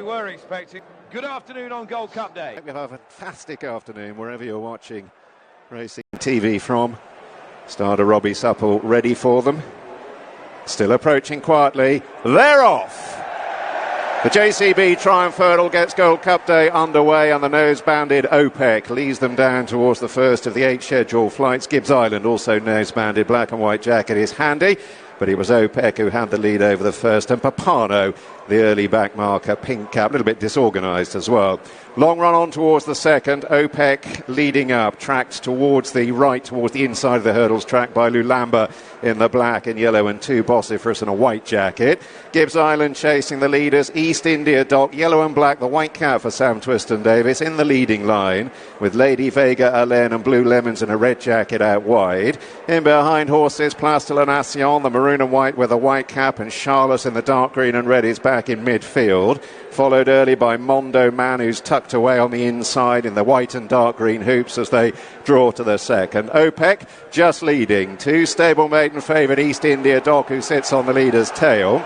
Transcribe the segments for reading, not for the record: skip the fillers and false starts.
We were expecting. Good afternoon on Gold Cup Day. We have a fantastic afternoon wherever you're watching racing TV from. Starter Robbie Supple ready for them. Still approaching quietly. They're off! The JCB Triumph Hurdle gets Gold Cup Day underway, and the nose-banded OPEC leads them down towards the first of the 8 scheduled flights. Gibbs Island, also nose-banded, black and white jacket, is handy, but it was OPEC who had the lead over the first, and Papano, the early back marker, pink cap, a little bit disorganised as well. Long run on towards the second, OPEC leading up, tracked towards the right, towards the inside of the hurdles track by Lulamba in the black and yellow, and 2 Bossyphorus in a white jacket. Gibbs Island chasing the leaders, East India Dock, yellow and black, the white cap for Sam Twiston Davis in the leading line, with Lady Vega Alain and Blue Lemons in a red jacket out wide. In behind horses, Place de la Nation, the maroon and white with a white cap, and Charlotte in the dark green and red is back in midfield. Followed early by Mondo Man, who's tucked away on the inside in the white and dark green hoops as they draw to the second. OPEC just leading. 2 stablemate and favourite East India Dock, who sits on the leader's tail.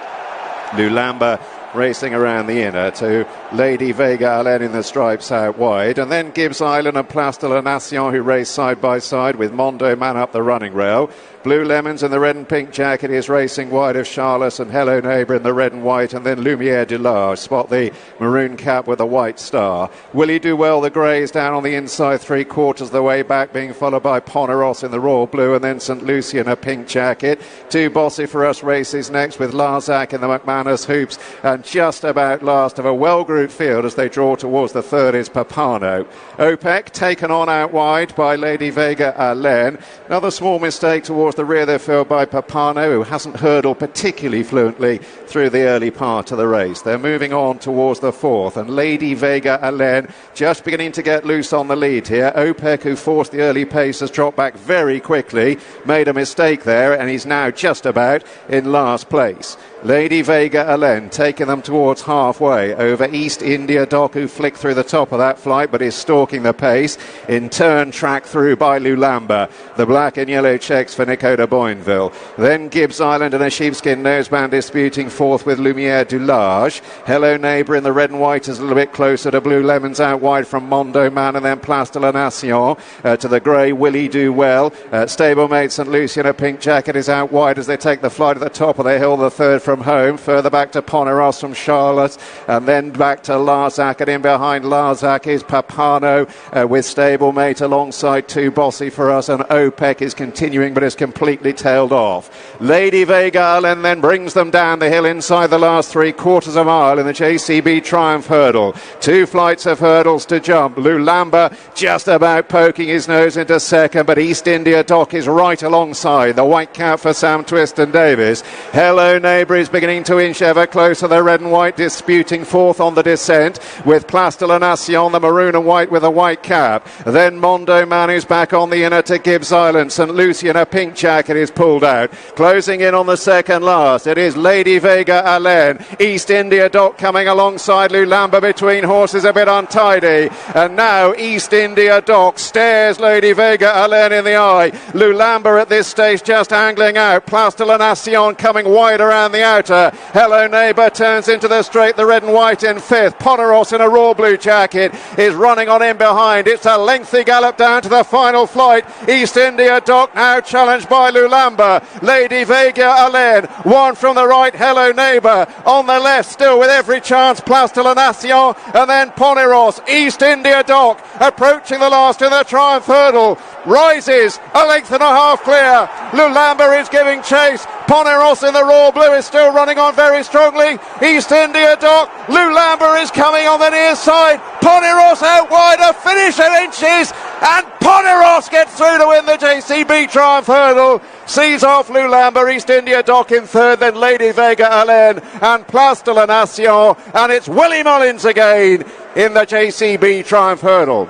Lulamba racing around the inner to Lady Vega Alain in the stripes out wide, and then Gibbs Island and Place de la Nation, who race side by side with Mondo Man up the running rail. Blue Lemons in the red and pink jacket is racing wide of Charlotte, and Hello Neighbour in the red and white, and then Lumiere du Large spot the maroon cap with a white star. Willie Do Well, the greys, down on the inside 3/4 of the way back, being followed by Poniros in the royal blue, and then St Lucie in a pink jacket. 2 Bossyphorus races next with Larzac in the McManus hoops, and just about last of a well-grouped field as they draw towards the third is Papano. OPEC taken on out wide by Lady Vega Alain. Another small mistake towards the rear of their field by Papano, who hasn't hurdled particularly fluently through the early part of the race. They're moving on towards the fourth, and Lady Vega Alain just beginning to get loose on the lead here. OPEC, who forced the early pace, has dropped back very quickly, made a mistake there, and he's now just about in last place. Lady Vega Alain taking them towards halfway over East India Dock, who flicked through the top of that flight but is stalking the pace. In turn, tracked through by Lulamba, the black and yellow checks for Nico de Boinville. Then Gibbs Island and a sheepskin noseband disputing fourth with Lumiere du Large. Hello Neighbour in the red and white is a little bit closer to Blue Lemons out wide from Mondo Man, and then Place de la Nation to the grey Willie Do Well. Stablemate St Lucie in a pink jacket is out wide as they take the flight at the top of the hill, the third from home. Further back to Poniros from Charlotte, and then back to Larzac, and in behind Larzac is Papano with stablemate alongside 2 Bossyphorus, and OPEC is continuing but is completely tailed off. Lady Vega Alain then brings them down the hill inside the last 3/4 of a mile in the JCB Triumph Hurdle. 2 flights of hurdles to jump. Lulamba just about poking his nose into second, but East India Dock is right alongside. The white cap for Sam Twiston Davis. Hello Neighbour is beginning to inch ever closer. The red and white disputing fourth on the descent, with Place de la Nation, the maroon and white with a white cap. Then Mondo Man, who's back on the inner to Gibbs Island. St Lucie in a pink jacket is pulled out. Closing in on the second last, it is Lady Vega Alain. East India Dock coming alongside Lulamba between horses, a bit untidy. And now East India Dock stares Lady Vega Alain in the eye. Lulamba at this stage just angling out. Place de la Nation coming wide around the outer. Hello Neighbour turns into the straight, the red and white in fifth. Poniros in a raw blue jacket is running on in behind. It's a lengthy gallop down to the final flight. East India Dock now challenged by Lulamba. Lady Vega Alain, one from the right, Hello Neighbour. On the left, still with every chance, Place de la Nation, and then Poniros. East India Dock approaching the last in the Triumph Hurdle. Rises a length and a half clear. Lulamba is giving chase. Poniros in the raw blue is still running on very strongly. East India Dock. Lulamba is coming on the near side. Poniros out wide, a finish at inches, and Poniros gets through to win the JCB Triumph Hurdle. Sees off Lulamba. East India Dock in third, then Lady Vega Alain and Place de la Nation, and it's Willie Mullins again in the JCB Triumph Hurdle.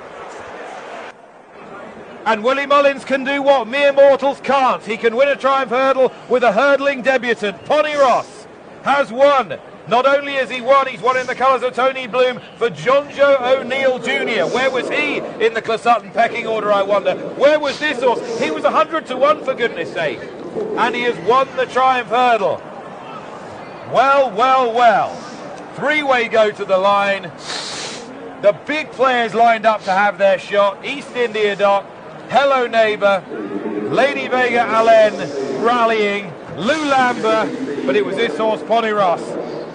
And Willie Mullins can do what mere mortals can't. He can win a Triumph Hurdle with a hurdling debutant. Poniros has won. Not only has he won, he's won in the colours of Tony Bloom for Jonjo O'Neill Jr. Where was he in the Clasutton pecking order, I wonder? Where was this horse? He was 100 to 1 for goodness sake. And he has won the Triumph Hurdle. Well, well, well. Three-way go to the line. The big players lined up to have their shot. East India Doc, Hello Neighbour, Lady Vega Allen rallying, Lulamba, but it was this horse, Poniros,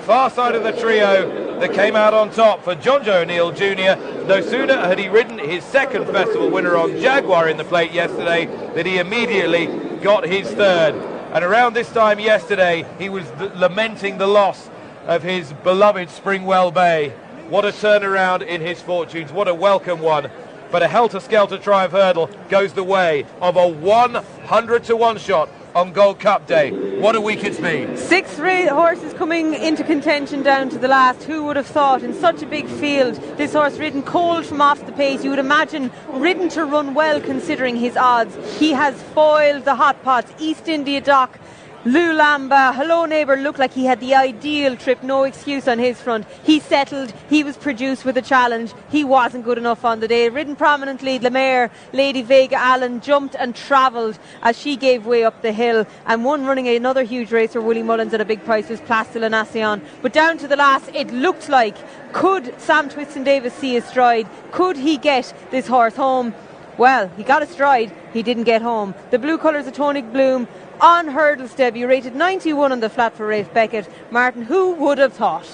far side of the trio, that came out on top for Jonjo Jr. No sooner had he ridden his second festival winner on Jaguar in the plate yesterday than he immediately got his third. And around this time yesterday, he was lamenting the loss of his beloved Springwell Bay. What a turnaround in his fortunes, what a welcome one. But a helter-skelter Triumph Hurdle goes the way of a 100-to-1 shot on Gold Cup Day. What a week it's been. 6 horses coming into contention down to the last. Who would have thought in such a big field, this horse ridden cold from off the pace, you would imagine ridden to run well considering his odds. He has foiled the hot pots. East India Doc, Lulamba, Hello Neighbour looked like he had the ideal trip, no excuse on his front. He settled, he was produced with a challenge, he wasn't good enough on the day. Ridden prominently, the mare, Lady Vega Allen, jumped and travelled as she gave way up the hill, and one running another huge race for Willie Mullins at a big price was Place de la Nation. But down to the last, it looked like, could Sam Twiston-Davis see a stride? Could he get this horse home? Well, he got a stride, he didn't get home. The blue colours of Tony Bloom on hurdles debut, rated 91 on the flat for Rafe Beckett. Martin, who would have thought?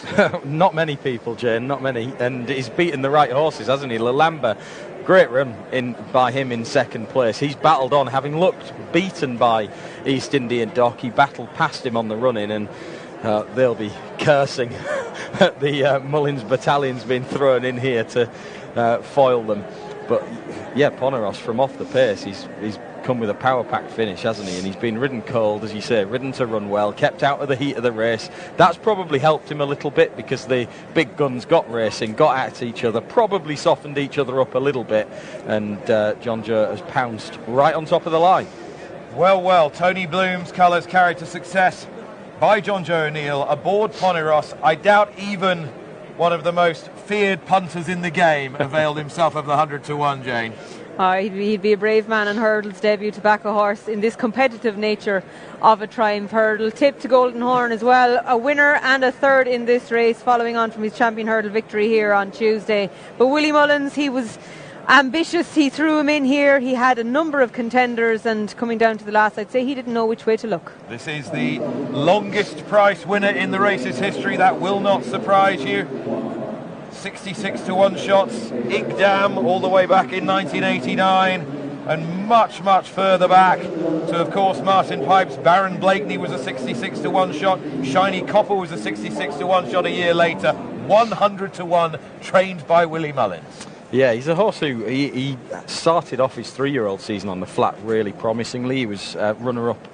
Not many people, Jane, not many. And he's beaten the right horses, hasn't he? Lulamba, great run by him in second place. He's battled on, having looked beaten by East Indian Doc. He battled past him on the run-in, and they'll be cursing that the Mullins battalion's been thrown in here to foil them. But yeah, Poniros from off the pace, he's come with a power pack finish, hasn't he? And he's been ridden cold, as you say, ridden to run well, kept out of the heat of the race. That's probably helped him a little bit because the big guns got racing, got at each other, probably softened each other up a little bit, and Jonjo has pounced right on top of the line. Well, Tony Bloom's colours carried to success by Jonjo O'Neill aboard Poniros. I doubt even one of the most feared punters in the game availed himself of the 100-to-1, Jane. He'd be a brave man on hurdles debut to back a horse in this competitive nature of a Triumph Hurdle. Tip to Golden Horn as well, a winner and a third in this race, following on from his champion hurdle victory here on Tuesday. But Willie Mullins, he was ambitious, he threw him in here, he had a number of contenders, and coming down to the last, I'd say he didn't know which way to look. This is the longest price winner in the race's history, that will not surprise you. 66-to-1 shots, Igdam all the way back in 1989, and much further back to, of course, Martin Pipe's Baron Blakeney was a 66-to-1 shot, Shiny Copper was a 66-to-1 shot a year later, 100-to-1 trained by Willie Mullins. Yeah, he's a horse who he started off his 3-year-old season on the flat really promisingly. He was runner-up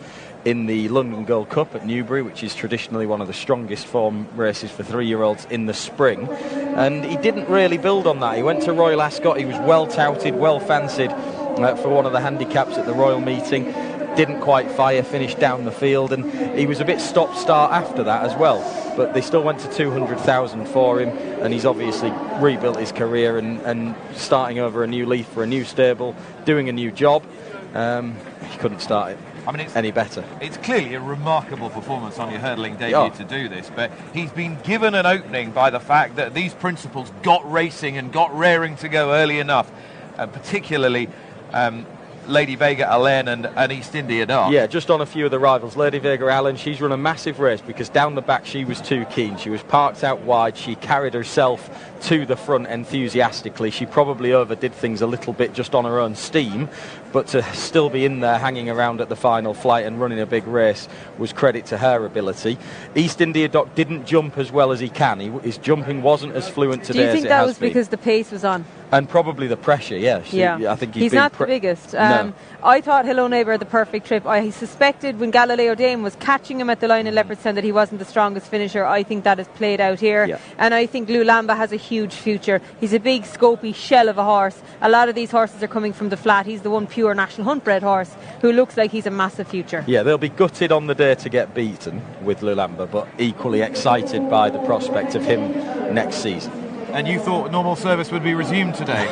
in the London Gold Cup at Newbury, which is traditionally one of the strongest form races for 3-year-olds in the spring, and he didn't really build on that. He went to Royal Ascot, he was well touted, well fancied for one of the handicaps at the Royal Meeting, didn't quite fire, finished down the field, and he was a bit stop-start after that as well, but they still went to 200,000 for him, and he's obviously rebuilt his career and starting over a new leaf for a new stable, doing a new job. He couldn't start it any better. It's clearly a remarkable performance on your hurdling debut to do this, but he's been given an opening by the fact that these principals got racing and got raring to go early enough, particularly Lady Vega Allen and East India Doc. Yeah, just on a few of the rivals. Lady Vega Allen, she's run a massive race because down the back she was too keen. She was parked out wide. She carried herself to the front enthusiastically. She probably overdid things a little bit just on her own steam, but to still be in there hanging around at the final flight and running a big race was credit to her ability. East India Doc didn't jump as well as he can. His jumping wasn't as fluent today as it has been. Do you think that was because the pace was on? And probably the pressure, I think he's not the biggest. No. I thought Hello Neighbour had the perfect trip. I suspected when Galileo Dame was catching him at the line in Leopardstown that he wasn't the strongest finisher. I think that has played out here. Yeah. And I think Lulamba has a huge future. He's a big, scopy shell of a horse. A lot of these horses are coming from the flat. He's the one pure National Hunt bred horse who looks like he's a massive future. Yeah, they'll be gutted on the day to get beaten with Lulamba, but equally excited by the prospect of him next season. And you thought normal service would be resumed today?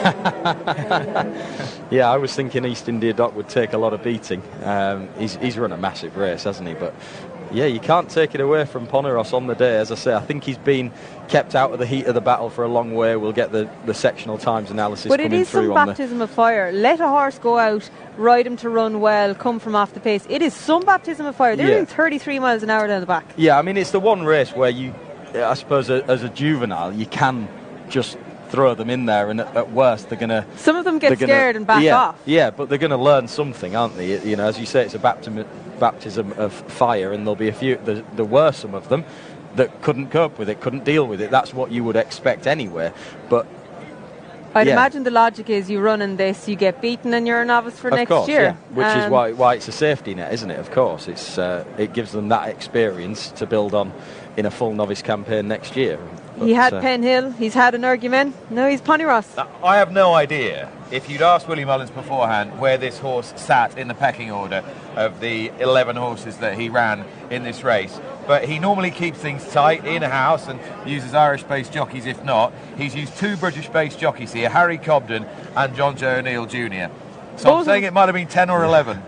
Yeah, I was thinking East India Doc would take a lot of beating. He's run a massive race, hasn't he? But Yeah, you can't take it away from Poniros on the day. As I say, I think he's been kept out of the heat of the battle for a long way. We'll get the sectional times analysis but coming it is through some on baptism of fire. Let a horse go out, ride him to run well, come from off the pace. It is some baptism of fire. They're doing 33 miles an hour down the back. Yeah, I mean, it's the one race where you, I suppose, as a juvenile, you can just throw them in there, and at worst, they're going to... Some of them get scared and back off. Yeah, but they're going to learn something, aren't they? You know, as you say, it's a baptism of fire, and there'll be a few... There were some of them that couldn't cope with it, couldn't deal with it. That's what you would expect anyway. But I'd imagine the logic is you run in this, you get beaten, and you're a novice for next year. Yeah. Which is why it's a safety net, isn't it? Of course, it gives them that experience to build on in a full novice campaign next year. But he had Penn Hill, he's had an argument, now he's Poniros. I have no idea, if you'd asked Willie Mullins beforehand, where this horse sat in the pecking order of the 11 horses that he ran in this race. But he normally keeps things tight in-house and uses Irish-based jockeys if not. He's used 2 British-based jockeys here, Harry Cobden and Jonjo Jr. So I'm saying it might have been 10 or 11.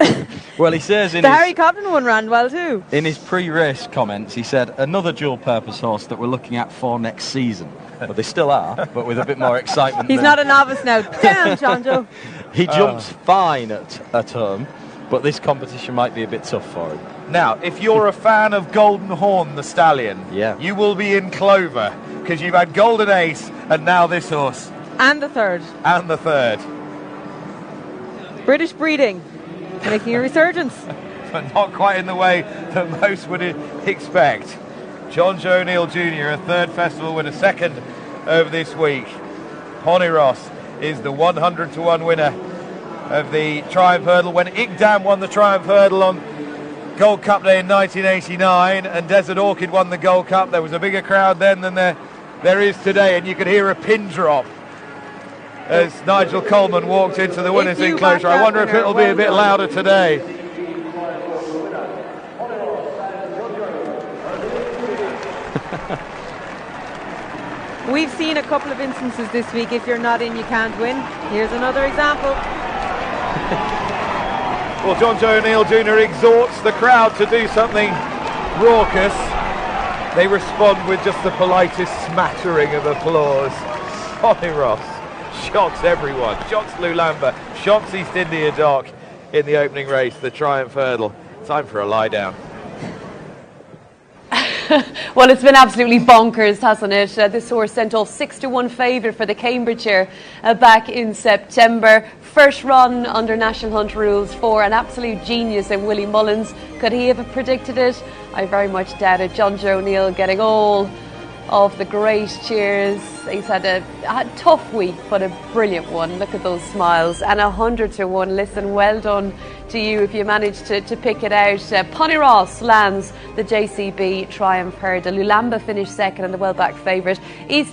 Well, he says in Harry Cobden one ran well too. In his pre-race comments, he said another dual-purpose horse that we're looking at for next season. But they still are, but with a bit more excitement. He's not a novice now. Damn, Jonjo. He jumps fine at home, but this competition might be a bit tough for him. Now, if you're a fan of Golden Horn, the stallion, you will be in clover, because you've had Golden Ace and now this horse. And the third. And the third. British breeding, making a resurgence. But not quite in the way that most would expect. Jonjo Jr., a third festival winner, second over this week. Poniros is the 100-to-1 winner of the Triumph Hurdle. When Igdam won the Triumph Hurdle on Gold Cup Day in 1989 and Desert Orchid won the Gold Cup, there was a bigger crowd then than there is today, and you could hear a pin drop as Nigel Coleman walked into the winner's enclosure. I wonder if it'll be a bit louder today. We've seen a couple of instances this week. If you're not in, you can't win. Here's another example. Well, Jonjo Jr. exhorts the crowd to do something raucous. They respond with just the politest smattering of applause. Poniros shocks everyone, shocks Lulamba, shocks East India Dock in the opening race, the Triumph Hurdle. Time for a lie down. Well, it's been absolutely bonkers, hasn't it? This horse sent off 6-to-1 favourite for the Cambridgeshire back in September. First run under National Hunt rules for an absolute genius in Willie Mullins. Could he have predicted it? I very much doubt it. Jonjo O'Neill getting all of the great cheers. He's had a tough week, but a brilliant one. Look at those smiles. And 100-to-1. Listen, well done to you if you managed to pick it out. Poniros lands the JCB Triumph Hurdle. Lulamba finished second and the well-backed favourite. East